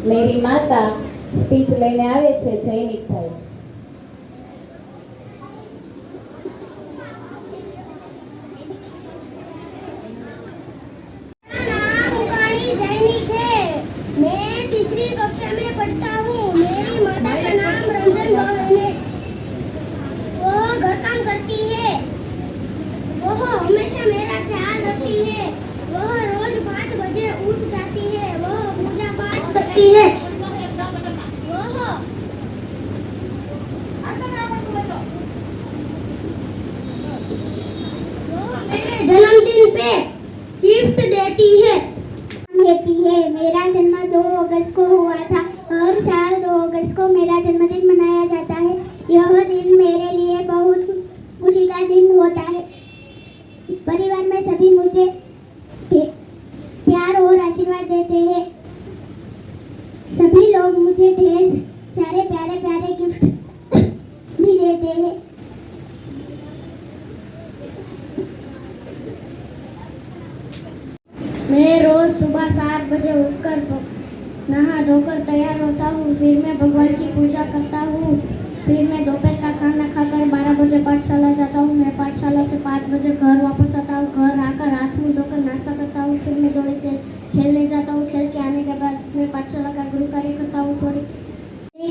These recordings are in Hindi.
मेरी माता स्पीच લઈને આવે છે જૈનિકભાઈ। जैनिक है। मैं तीसरी कक्षा में पढ़ता हूँ। मेरी माता का नाम रंजन बहन है। वह घर काम करती है। वह हमेशा मेरा ख्याल रखती है। वह रोज 5 बजे उठ जाती है। वह पूजा पाठ करती है। वह मेरे जन्मदिन पे गिफ्ट देती है। मेरा जन्म 2 अगस्त को हुआ था। हर साल 2 अगस्त को मेरा जन्मदिन मनाया जाता है। यह दिन मेरे लिए बहुत खुशी का दिन होता है। परिवार में सभी मुझे प्यार और आशीर्वाद देते हैं। सभी लोग मुझे ढेर सारे प्यारे प्यारे गिफ्ट भी देते हैं। मैं रोज सुबह 7 बजे उठकर नहा धोकर तैयार होता हूँ। फिर मैं भगवान की पूजा करता हूँ। फिर मैं दोपहर का खाना खाकर 12 बजे पाठशाला जाता हूँ। मैं पाठशाला से 5 बजे घर वापस आता हूँ। घर आकर हाथ मुँह धोकर नाश्ता करता हूँ। फिर मैं थोड़ी देर खेलने जाता हूँ। खेल के आने के बाद मैं पाठशाला का गृह कार्य करता हूँ। थोड़ी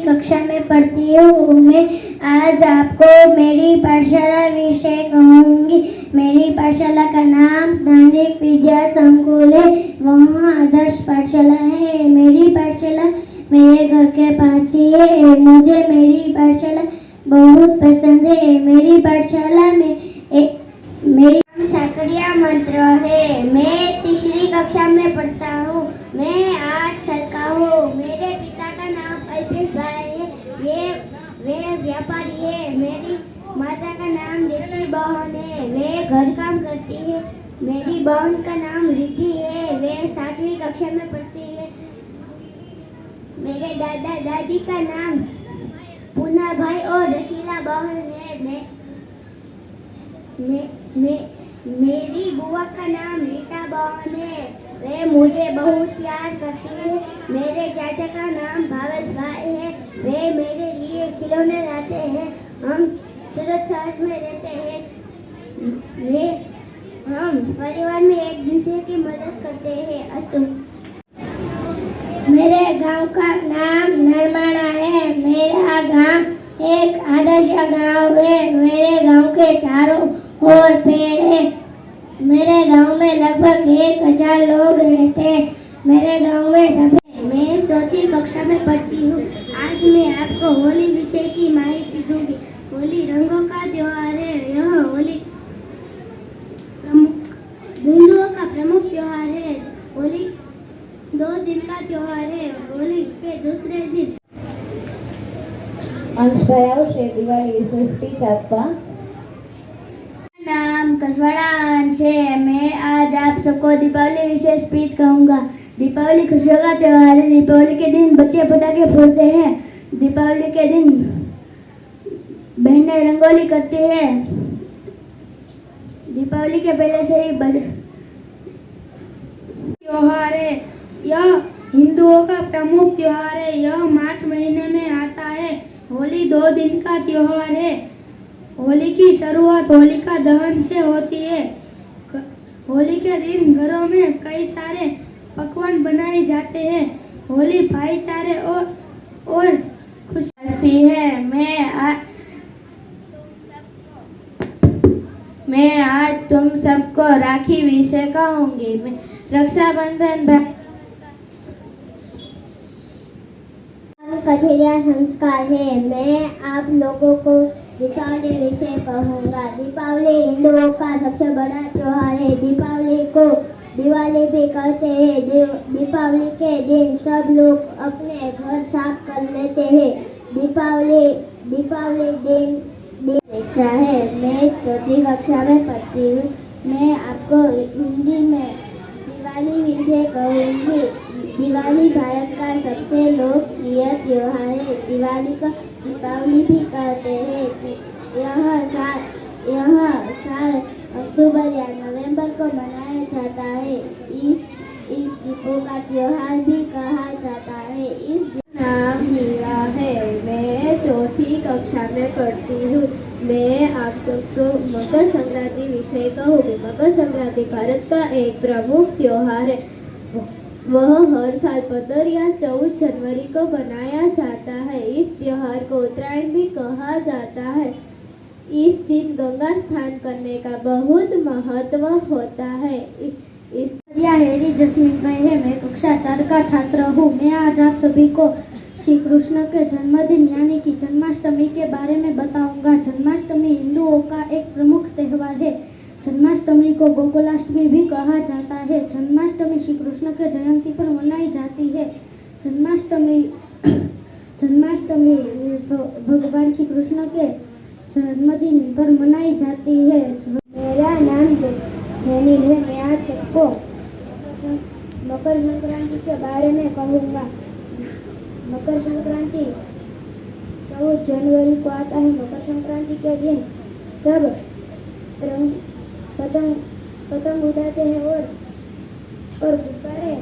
कक्षा में पढ़ती हूँ। मैं आज आपको मेरी पाठशाला विषय कहूँगी। मेरी पाठशाला का नाम नानिक विद्या संकुल है। वहाँ आदर्श पाठशाला है। मेरी पाठशाला मेरे घर के पास ही है। मुझे मेरी पाठशाला बहुत पसंद है। मेरी पाठशाला में मेरी नाम साकरिया मंत्र है। मैं तीसरी कक्षा में पढ़ता हूँ। मैं 8 साल का हूँ। मेरे पिता का नाम अल्पेश भाई है। वे व्यापारी है। मेरी माता का नाम रिद्धि बहन है। वे घर काम करती है। मेरी बहन का नाम रिद्धि है। वे 7वीं कक्षा में पढ़ती है। मेरे दादा दादी का नाम पूना भाई और रसीला बहन है। मेरी बुआ का नाम रीता बहन है। वे मुझे बहुत प्यार करती है। मेरे चाचा का नाम भावेश भाई है। वे मेरे लिए खिलौने लाते हैं। हम सूरत शहर में रहते हैं। हम परिवार में एक दूसरे की मदद करते हैं। अस्तु। मेरे गांव का नाम नरमाना है। मेरा गांव एक आदर्श गांव है। मेरे गांव के चारों ओर पेड़ है। मेरे गांव में लगभग 1000 लोग रहते हैं। मेरे गांव में सभी मैं 4ठी कक्षा में पढ़ती हूँ। आज मैं आपको होली विषय की माहिती दूंगी। होली रंगों का त्योहार है। यह होली हिंदुओं का प्रमुख त्योहार है। होली 2 दिन का त्योहार है। होली के दूसरे दिन અંશભાઈ આવશે દિવાળી વિશે સ્પીચ આપવા। नाम कसवाड़ा अंश है। मैं आज आप सबको दीपावली विशेष स्पीच कहूँगा। दीपावली खुशियों का त्योहार है। दीपावली के दिन बच्चे पटाखे फोड़ते हैं। दीपावली के दिन बहनें रंगोली करती है। दीपावली के पहले से ही त्योहार है। यह हिंदुओं का प्रमुख त्योहार है। यह मार्च महीने में आता है। होली 2 दिन का त्योहार है। होली की शुरुआत होलिका दहन से होती है। होली के दिन घरों में कई सारे पकवान बनाए जाते हैं। होली भाईचारे और खुशी है। मैं आज तुम सबको राखी विषय कहूँगी। रक्षाबंधन कथेरिया संस्कार है। मैं आप लोगों को दीपावली विषय कहूँगा। दीपावली हिंदुओं का सबसे बड़ा त्योहार है। दीपावली को दिवाली भी कहते हैं। दीपावली के दिन सब लोग अपने घर साफ कर लेते हैं। दीपावली दिन शिक्षा है। मैं 4ठी कक्षा में पढ़ती हूँ। मैं आपको हिंदी में दिवाली विषय कहूँगी। दिवाली भारत का सबसे लोकप्रिय त्योहार है। दिवाली को दीपावली भी कहते हैं। यह साल अक्टूबर या नवंबर को मनाया जाता है। इस दीपों का त्योहार भी कहा जाता है। पढ़ती हूँ। मैं आप सबको मकर संक्रांति विषय कहूँगी। मकर संक्रांति भारत का एक प्रमुख त्योहार है। वह हर साल 15 या 14 जनवरी को मनाया जाता है। इस त्योहार को उत्तरायण भी कहा जाता है। इस दिन गंगा स्नान करने का बहुत महत्व होता है। हेरी जसमीत भाई है। मैं कक्षा 4 का छात्र हूँ। मैं आज आप सभी को श्री कृष्ण के जन्मदिन यानी कि जन्माष्टमी के बारे में बताऊंगा। जन्माष्टमी हिंदुओं का एक प्रमुख त्योहार है। जन्माष्टमी को गोकुलाष्टमी भी कहा जाता है। जन्माष्टमी श्री कृष्ण के जयंती पर मनाई जाती है। जन्माष्टमी भगवान श्री कृष्ण के जन्मदिन पर मनाई जाती है। मेरा नाम धनील है। मैं आज सबको मकर संक्रांति के बारे में कहूँगा। मकर संक्रांति 14 जनवरी को आता है। मकर संक्रांति के दिन सब पतंग उड़ाते हैं और गुब्बारे।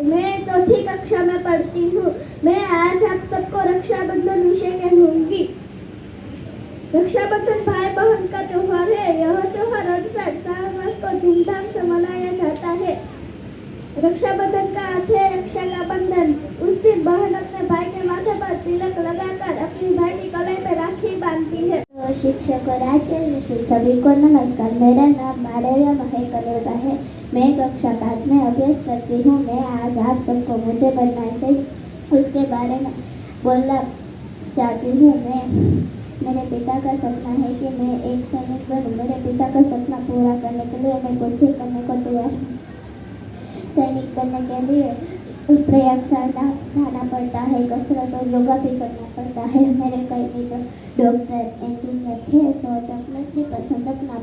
मैं 4ठी कक्षा में पढ़ती हूँ। मैं आज आप सबको रक्षाबंधन विषय कहूँगी। रक्षाबंधन भाई बहन का त्योहार है। यह त्योहार हर साल श्रावण मास को धूमधाम से मनाया जाता है। रक्षाबंधन का अर्थ है रक्षा का बंधन। उस दिन बहन अपने भाई के माथे पर तिलक लगाकर अपनी भाई की कलाई पर राखी बांधती है। शिक्षक और आचार्य सभी को नमस्कार। मेरा नाम मालव्य महकलुदा है। मैं कक्षा 5 में अभ्यास करती हूँ। मैं आज आप सबको मुझे बनना है उसके बारे में बोलना चाहती हूँ। मेरे पिता का सपना है कि मैं एक सैनिक बनूं। मेरे पिता का सपना पूरा करने के लिए मैं कुछ भी करने को तैयार हूँ। सैनिक बनने के लिए प्रयोगशाला जाना पड़ता है, कसरत और योगा भी करना पड़ता है। मेरे कई मित्र डॉक्टर, इंजीनियर थे। सोच अपनी पसंद अपना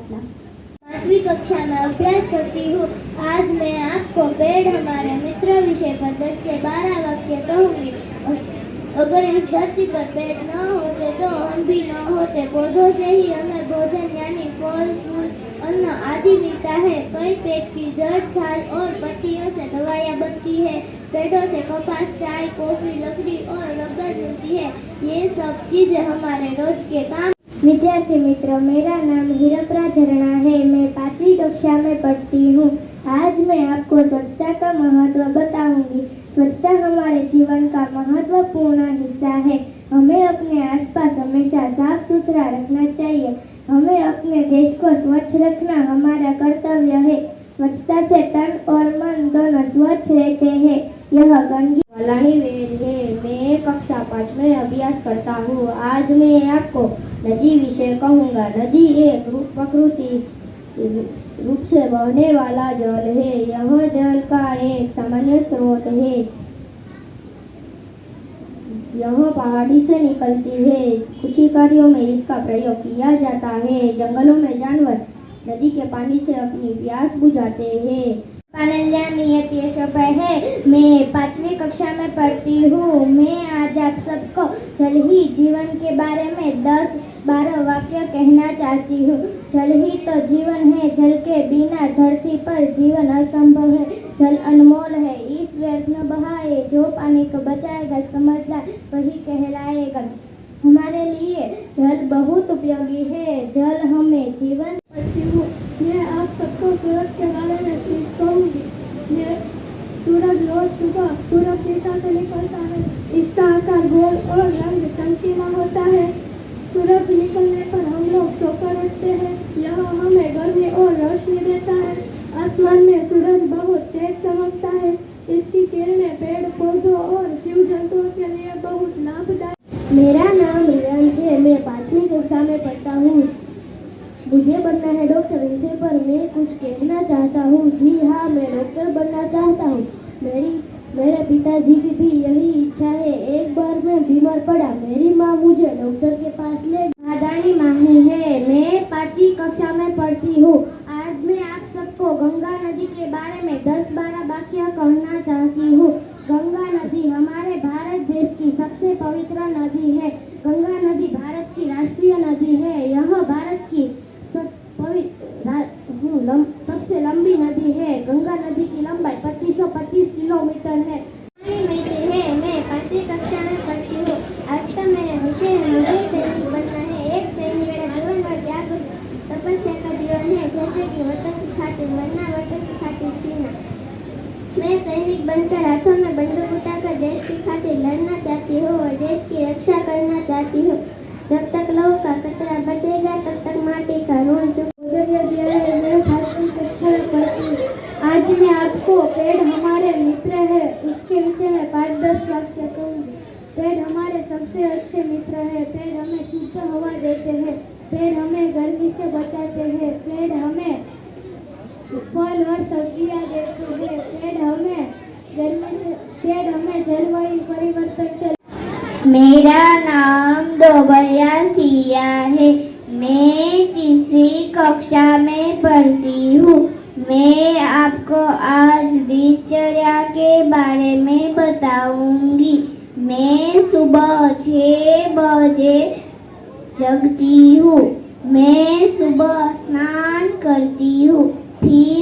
5वीं कक्षा में अभ्यास करती हूँ। आज मैं आपको पेड़ हमारे मित्र विषय पर 10 से 12 वाक्य कहूँगी। अगर इस धरती पर पेड़ न होते तो हम भी न होते। पौधों से ही हमें भोजन यानी फल, फूल, अन्न आदि मिलता है। कई पेड़ की जड़, छाल और पत्तियों से दवाइयाँ बनती है। पेड़ों से कपास, चाय, कॉफी, लकड़ी और रबर मिलती है। ये सब चीजें हमारे रोज के काम। विद्यार्थी मित्रों, मेरा नाम हीरकरा झरना है। मैं 5वीं कक्षा में पढ़ती हूँ। आज मैं आपको स्वच्छता का महत्व बताऊंगी। स्वच्छता हमारे जीवन का महत्वपूर्ण हिस्सा है। हमें अपने आसपास हमेशा साफ सुथरा रखना चाहिए। हमें अपने देश को स्वच्छ रखना हमारा कर्तव्य है। स्वच्छता से तन और मन दोनों स्वच्छ रहते हैं। यह गंदगी वाला ही वेद है। मैं कक्षा 5 में अभ्यास करता हूँ। आज मैं आपको नदी विषय कहूँगा। नदी एक प्रकृति रूप से बहने वाला जल है। यह जल का एक सामान्य स्रोत है। यह पहाड़ी से निकलती है। कुछ ही कार्यों में इसका प्रयोग किया जाता है। जंगलों में जानवर नदी के पानी से अपनी प्यास बुझाते हैं। मैं 5वीं कक्षा में पढ़ती हूँ। मैं आज आप सबको जल ही जीवन के बारे में 10-12 वाक्य कहना चाहती हूँ। जल ही तो जीवन है। जल के बिना धरती पर जीवन असंभव है। जल अनमोल है। इस व्यर्थ न बहाए। जो पानी को बचाएगा समझदार वही कहलाएगा। हमारे लिए जल बहुत उपयोगी है। जल हमें जीवन पढ़ती हूँ। मैं आप सबको सूरज के बारे में स्पीच कहूँगी। सूरज रोज सुबह पूरब दिशा से निकलता है। इसका आकार गोल और रंग चमकीला होता है। सूरज निकलने पर हम लोग सोकर उठते हैं। यह हमें गर्मी और रोशनी देता है। आसमान में सूरज बहुत तेज चमकता है। इसकी किरणें पेड़ पौधों और जीव जंतुओं के लिए बहुत लाभदायक। मेरा नाम ईरान है। मैं 5वीं कक्षा में पढ़ता हूँ। मुझे बनना है डॉक्टर विषय पर मैं कुछ कहना चाहता हूँ। जी हाँ, मैं डॉक्टर बनना चाहता हूँ। मेरे पिताजी की भी यही इच्छा है। एक बार मैं बीमार पड़ा। मेरी माँ मुझे डॉक्टर के पास ले दादानी माही है। मैं 5वीं कक्षा में पढ़ती हूँ। आज मैं आप सबको गंगा नदी के बारे में 10-12 वाक्य कहना चाहती हूँ। गंगा नदी हमारे भारत देश की सबसे पवित्र नदी है। गंगा नदी भारत की राष्ट्रीय नदी है। यह भारत की सबसे लंबी नदी है। गंगा नदी की लंबाई 2525 किलोमीटर है। मैं 5वीं कक्षा में पढ़ती हूँ। आज का मेरा विषय है कचरा बचेगा तब तक माटी का ऋण आज मैं आपको पेड़ हमारे मित्र है उसके विषय में 5-10 वाक्य कहूँगी। पेड़ हमारे सबसे अच्छे मित्र है। पेड़ हमें शुद्ध हवा देते हैं। पेड़ हमें गर्मी से बचाते हैं। पेड़ हमें फल और सब्जियां देते हैं। पेड़ हमें जलवायु परिवर्तन से। मेरा नाम डोबरिया सिया है। मैं तीसरी कक्षा में पढ़ती हूँ। मैं आपको आज दिनचर्या के बारे में बताऊंगी। मैं सुबह 6 बजे जगती हूँ। मैं सुबह स्नान करती हूँ। फिर